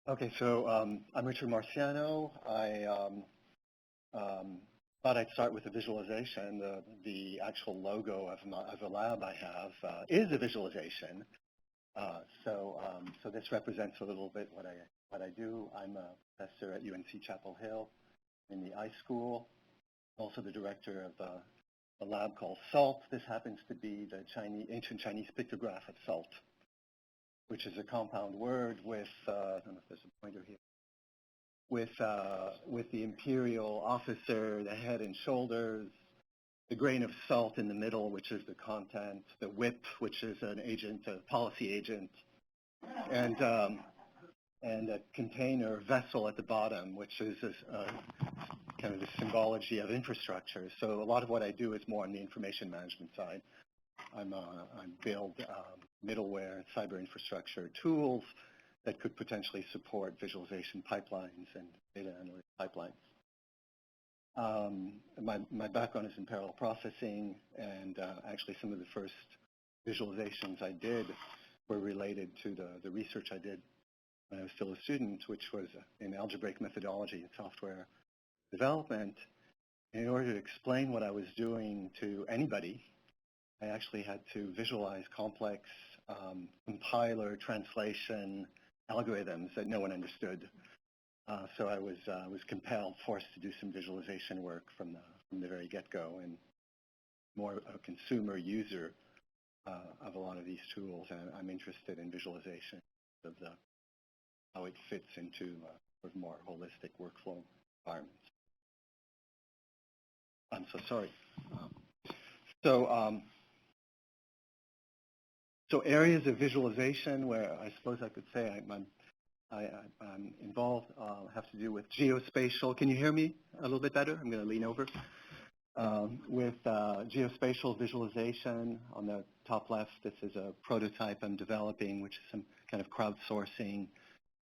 Okay, so I'm Richard Marciano. I thought I'd start with a visualization. The actual logo of the lab I have is a visualization. So this represents a little bit what I do. I'm a professor at UNC Chapel Hill in the I School, also the director of a lab called SALT. This happens to be the ancient Chinese pictograph of salt, which is a compound word with, I don't know if there's a pointer here, with the imperial officer, the head and shoulders, the grain of salt in the middle, which is the content, the whip, which is an agent, a policy agent, and a container vessel at the bottom, which is kind of the symbology of infrastructure. So a lot of what I do is more on the information management side. I build middleware and cyber infrastructure tools that could potentially support visualization pipelines and data analytics pipelines. My background is in parallel processing, and actually some of the first visualizations I did were related to the research I did when I was still a student, which was in algebraic methodology and software development. In order to explain what I was doing to anybody, I actually had to visualize complex compiler translation algorithms that no one understood. So I was compelled, forced to do some visualization work from the very get-go, and more a consumer user of a lot of these tools. And I'm interested in visualization of how it fits into sort of more holistic workflow environments. I'm so sorry. So areas of visualization where I suppose I could say I'm involved have to do with geospatial. Can you hear me a little bit better? I'm going to lean over. With geospatial visualization on the top left, this is a prototype I'm developing, which is some kind of crowdsourcing,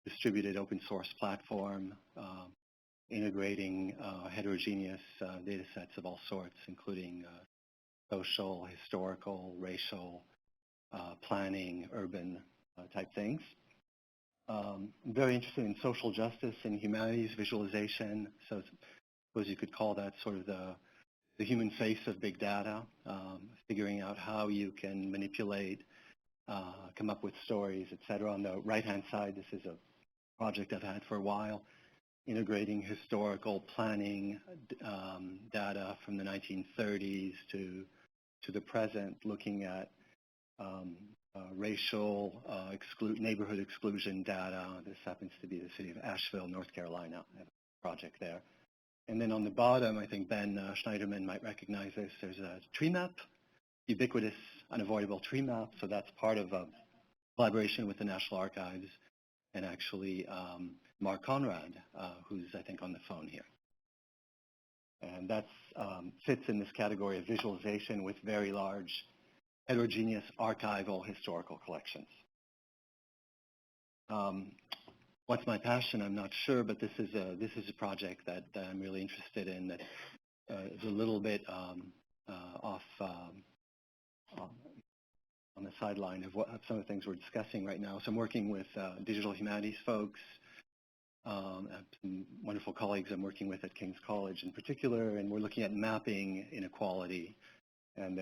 distributed open source platform, integrating heterogeneous data sets of all sorts, including social, historical, racial, planning, urban type things. I'm very interested in social justice and humanities visualization. So I suppose you could call that sort of the human face of big data, figuring out how you can manipulate, come up with stories, et cetera. On the right-hand side, this is a project I've had for a while, integrating historical planning data from the 1930s to the present, looking at racial neighborhood exclusion data. This happens to be the city of Asheville, North Carolina. I have a project there. And then on the bottom, I think Ben Schneiderman might recognize this. There's a tree map, ubiquitous, unavoidable tree map. So that's part of a collaboration with the National Archives and actually Mark Conrad, who's, I think, on the phone here. And that fits in this category of visualization with very large heterogeneous archival historical collections. What's my passion? I'm not sure, but this is a project that I'm really interested in that is a little bit off on the sideline of some of the things we're discussing right now. So I'm working with digital humanities folks, some wonderful colleagues I'm working with at King's College in particular, and we're looking at mapping inequality. And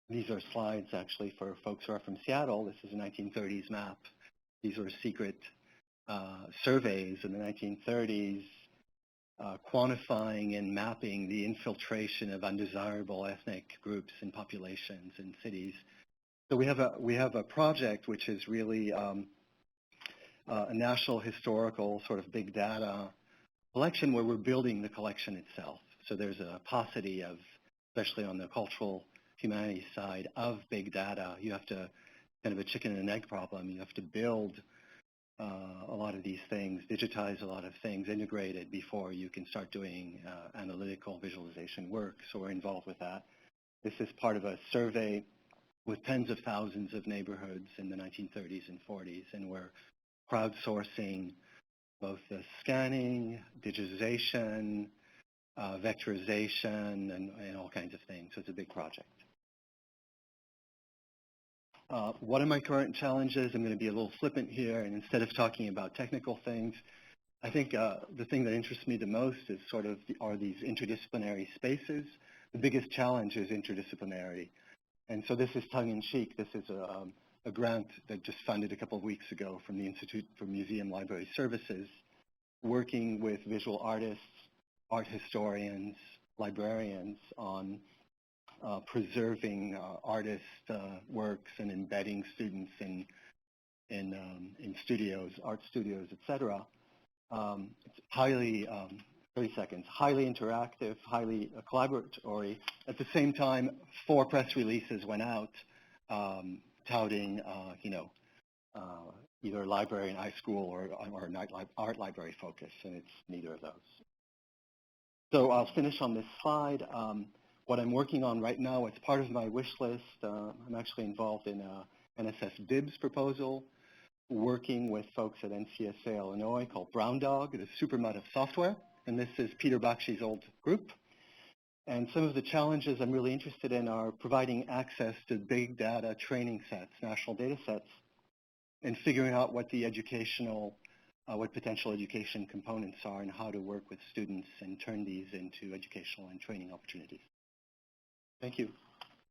these are slides actually for folks who are from Seattle. This is a 1930s map. These were secret surveys in the 1930s, quantifying and mapping the infiltration of undesirable ethnic groups and populations in cities. So we have a project which is really a national historical sort of big data collection where we're building the collection itself. So there's a paucity of, especially on the cultural humanities side of big data. You have to, kind of a chicken and egg problem, you have to build a lot of these things, digitize a lot of things, integrate it before you can start doing analytical visualization work. So we're involved with that. This is part of a survey with tens of thousands of neighborhoods in the 1930s and 40s, and we're crowdsourcing both the scanning, digitization, vectorization, and all kinds of things. So it's a big project. What are my current challenges? I'm going to be a little flippant here, and instead of talking about technical things, I think the thing that interests me the most is are these interdisciplinary spaces. The biggest challenge is interdisciplinarity. And so this is tongue-in-cheek. This is a grant that just funded a couple of weeks ago from the Institute for Museum Library Services, working with visual artists, art historians, librarians on preserving artist works and embedding students in studios, art studios, et cetera. It's highly, 30 seconds, highly interactive, highly collaboratory. At the same time, 4 press releases went out touting, either library in high school or art library focus, and it's neither of those. So I'll finish on this slide. What I'm working on right now, it's part of my wish list. I'm actually involved in a NSF DIBS proposal, working with folks at NCSA Illinois called Brown Dog, the Supermud of software. And this is Peter Bakshi's old group. And some of the challenges I'm really interested in are providing access to big data training sets, national data sets, and figuring out what the what potential education components are and how to work with students and turn these into educational and training opportunities. Thank you.